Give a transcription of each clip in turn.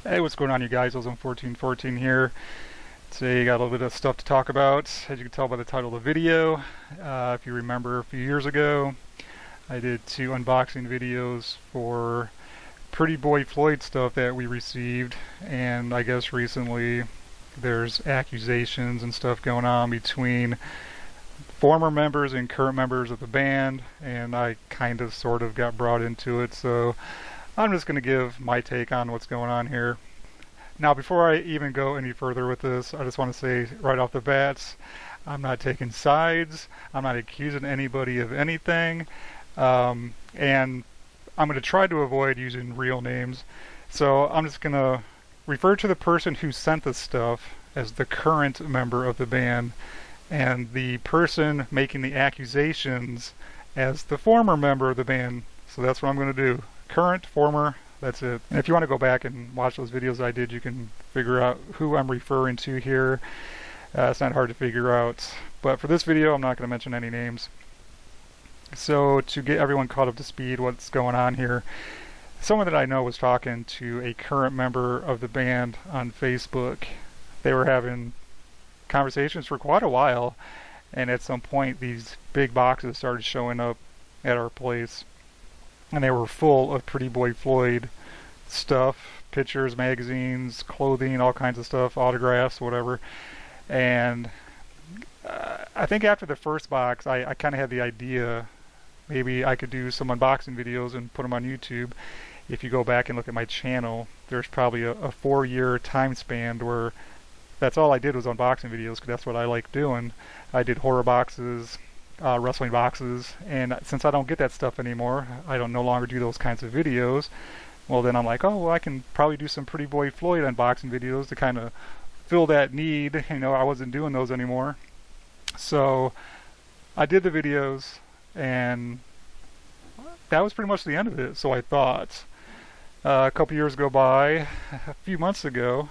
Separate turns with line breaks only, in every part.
Hey, what's going on, you guys? Ozone1414 here. Today, got a little bit of stuff to talk about. As you can tell by the title of the video, if you remember a few years ago, I did 2 unboxing videos for Pretty Boy Floyd stuff that we received, and I guess recently there's accusations and stuff going on between former members and current members of the band, and I kind of sort of got brought into it, so I'm just going to give my take on what's going on here. Now, before I even go any further with this, I just want to say right off the bat, I'm not taking sides. I'm not accusing anybody of anything. And I'm going to try to avoid using real names. So I'm just going to refer to the person who sent this stuff as the current member of the band, and the person making the accusations as the former member of the band. So that's what I'm going to do. Current, former, that's it. And if you want to go back and watch those videos I did, you can figure out who I'm referring to here. It's not hard to figure out. But for this video, I'm not going to mention any names. So to get everyone caught up to speed, what's going on here, someone that I know was talking to a current member of the band on Facebook. They were having conversations for quite a while, and at some point these big boxes started showing up at our place. And they were full of Pretty Boy Floyd stuff, pictures, magazines, clothing, all kinds of stuff, autographs, whatever. And I think after the first box, I kind of had the idea maybe I could do some unboxing videos and put them on YouTube. If you go back and look at my channel, there's probably a 4-year time span where that's all I did was unboxing videos, because that's what I like doing. I did horror boxes, wrestling boxes, and since I don't get that stuff anymore, I don't no longer do those kinds of videos. Well, then I'm like, oh, well, I can probably do some Pretty Boy Floyd unboxing videos to kind of fill that need. You know, I wasn't doing those anymore. So I did the videos, and that was pretty much the end of it, so I thought. A couple years go by, a few months ago,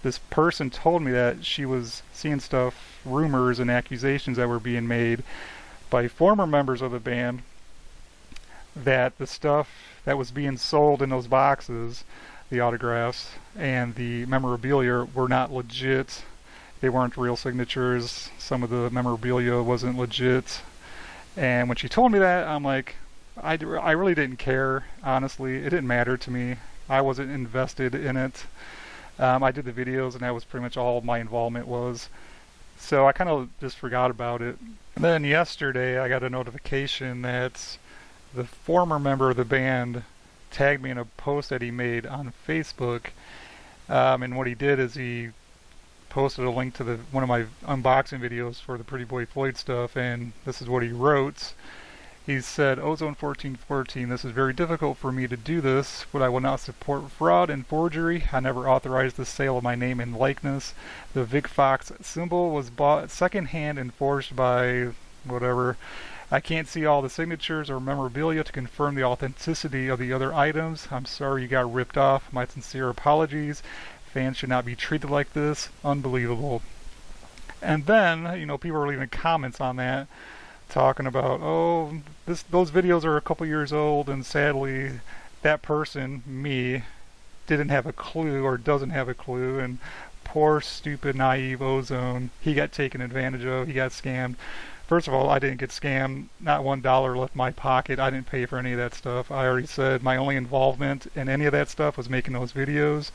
this person told me that she was seeing stuff, rumors and accusations that were being made by former members of the band, that the stuff that was being sold in those boxes, the autographs and the memorabilia, were not legit. They weren't real signatures. Some of the memorabilia wasn't legit. And when she told me that, I'm like, I really didn't care, honestly. It didn't matter to me. I wasn't invested in it. I did the videos, and that was pretty much all my involvement was. So I kind of just forgot about it. And then yesterday, I got a notification that the former member of the band tagged me in a post that he made on Facebook. And what he did is he posted a link to one of my unboxing videos for the Pretty Boy Floyd stuff, and this is what he wrote. He said, Ozone1414, this is very difficult for me to do this, but I will not support fraud and forgery. I never authorized the sale of my name and likeness. The Vic Fox symbol was bought secondhand and forged by whatever. I can't see all the signatures or memorabilia to confirm the authenticity of the other items. I'm sorry you got ripped off. My sincere apologies. Fans should not be treated like this. Unbelievable. And then, you know, people were leaving comments on that, talking about, oh, those videos are a couple years old, and sadly that person, me, didn't have a clue or doesn't have a clue, and poor stupid naive Ozone, he got taken advantage of, he got scammed. First of all, I didn't get scammed. Not $1 left in my pocket. I didn't pay for any of that stuff. I already said my only involvement in any of that stuff was making those videos.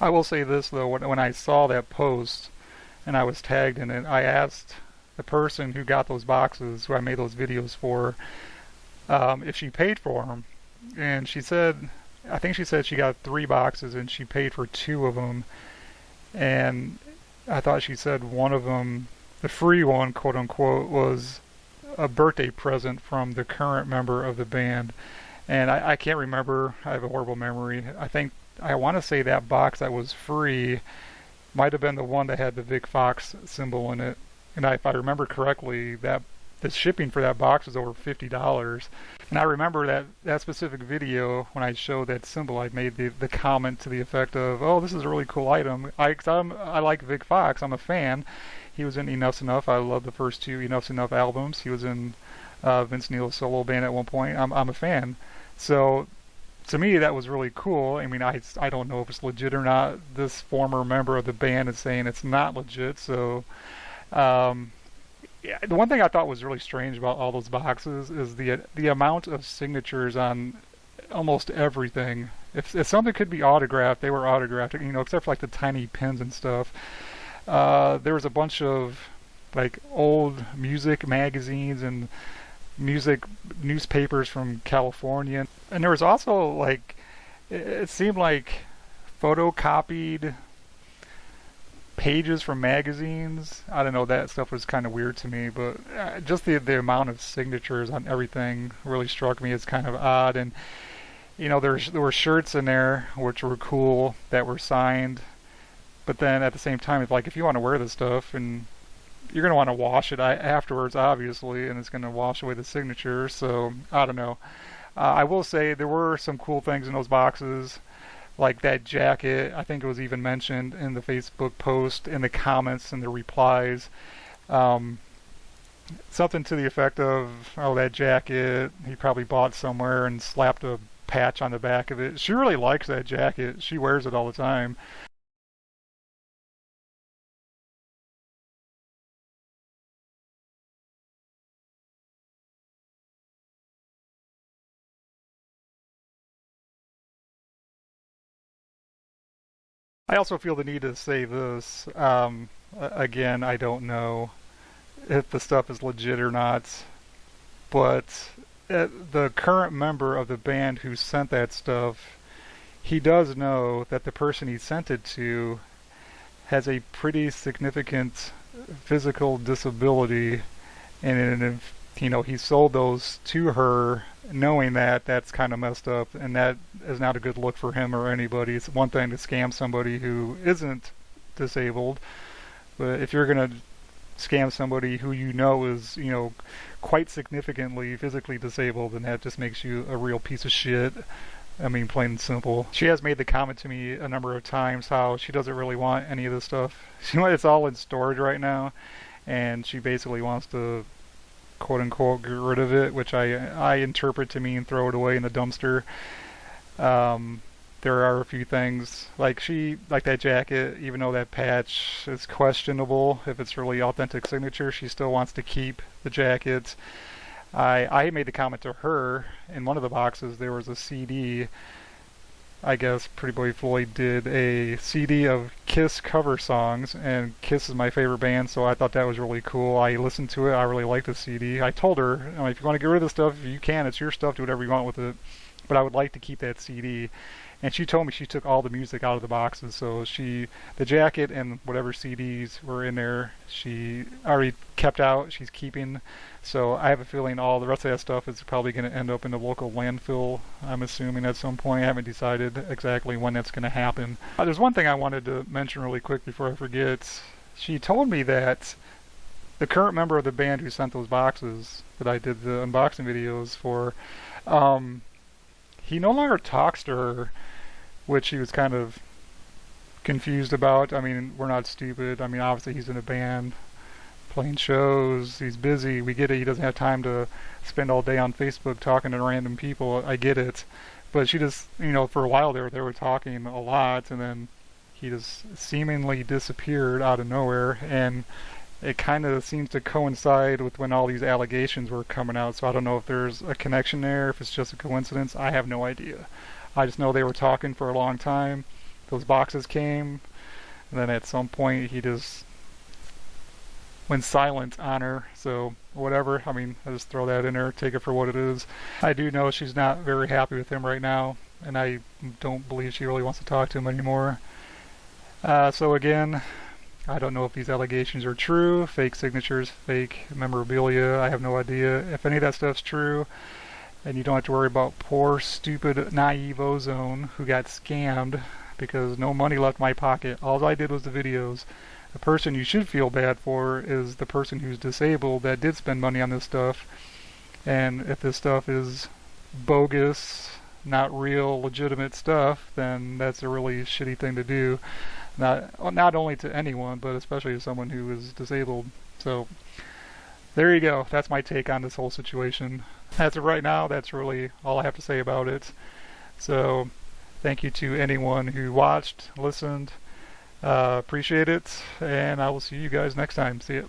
I will say this though, when I saw that post and I was tagged in it, I asked the person who got those boxes, who I made those videos for, if she paid for them. And she said, I think she said she got 3 boxes and she paid for 2 of them. And I thought she said one of them, the free one, quote unquote, was a birthday present from the current member of the band. And I can't remember. I have a horrible memory. I want to say that box that was free might have been the one that had the Vic Fox symbol in it. And if I remember correctly, that the shipping for that box was over $50. And I remember that specific video, when I showed that symbol, I made the comment to the effect of, oh, this is a really cool item. I like Vic Fox. I'm a fan. He was in Enough's Enough. I love the first 2 Enough's Enough albums. He was in Vince Neil's solo band at one point. I'm a fan. So to me, that was really cool. I mean, I don't know if it's legit or not. This former member of the band is saying it's not legit. So, um, yeah, the one thing I thought was really strange about all those boxes is the amount of signatures on almost everything. If something could be autographed, they were autographed. You know, except for like the tiny pins and stuff. There was a bunch of like old music magazines and music newspapers from California, and there was also like it seemed like photocopied pages from magazines. I don't know, that stuff was kind of weird to me, but just the amount of signatures on everything really struck me as kind of odd. And you know, there were shirts in there which were cool that were signed, but then at the same time, it's like if you want to wear this stuff and you're going to want to wash it afterwards, obviously, and it's going to wash away the signature. So I don't know. I will say there were some cool things in those boxes, like that jacket. I think it was even mentioned in the Facebook post, in the comments, and the replies. Um, Something to the effect of, "Oh, that jacket he probably bought somewhere and slapped a patch on the back of it." She really likes that jacket. She wears it all the time. I also feel the need to say this. Again, I don't know if the stuff is legit or not, but the current member of the band who sent that stuff, he does know that the person he sent it to has a pretty significant physical disability, and if you know he sold those to her knowing that, that's kind of messed up, and that is not a good look for him or anybody. It's one thing to scam somebody who isn't disabled, but if you're gonna scam somebody who you know is, you know, quite significantly physically disabled, then that just makes you a real piece of shit. I mean, plain and simple. She has made the comment to me a number of times how she doesn't really want any of this stuff. It's all in storage right now, and she basically wants to quote unquote get rid of it, which I interpret to mean throw it away in the dumpster. Um, there are a few things like that jacket, even though that patch is questionable if it's really authentic signature, she still wants to keep the jacket. I made the comment to her, in one of the boxes there was a CD. I guess Pretty Boy Floyd did a CD of Kiss cover songs, and Kiss is my favorite band, so I thought that was really cool. I listened to it, I really liked the CD. I told her, if you want to get rid of the stuff, you can, it's your stuff, do whatever you want with it, but I would like to keep that CD. And she told me she took all the music out of the boxes, so the jacket and whatever CDs were in there, she already kept out, she's keeping. So I have a feeling all the rest of that stuff is probably going to end up in the local landfill, I'm assuming, at some point. I haven't decided exactly when that's going to happen. There's one thing I wanted to mention really quick before I forget. She told me that the current member of the band who sent those boxes that I did the unboxing videos for, he no longer talks to her, which he was kind of confused about. I mean, we're not stupid. I mean, obviously he's in a band, playing shows, he's busy, we get it, he doesn't have time to spend all day on Facebook talking to random people, I get it. But she just, for a while there, they were talking a lot, and then he just seemingly disappeared out of nowhere, and it kind of seems to coincide with when all these allegations were coming out, so I don't know if there's a connection there, if it's just a coincidence, I have no idea. I just know they were talking for a long time, those boxes came, and then at some point he just went silent on her, so whatever. I mean, I just throw that in there, take it for what it is. I do know she's not very happy with him right now, and I don't believe she really wants to talk to him anymore. So again, I don't know if these allegations are true, fake signatures, fake memorabilia, I have no idea. If any of that stuff's true, and you don't have to worry about poor, stupid, naive Ozone who got scammed because no money left in my pocket. All I did was the videos. The person you should feel bad for is the person who's disabled that did spend money on this stuff. And if this stuff is bogus, not real, legitimate stuff, then that's a really shitty thing to do. Not only to anyone, but especially to someone who is disabled. So there you go. That's my take on this whole situation. As of right now, that's really all I have to say about it. So thank you to anyone who watched, listened. Appreciate it, and I will see you guys next time. See ya.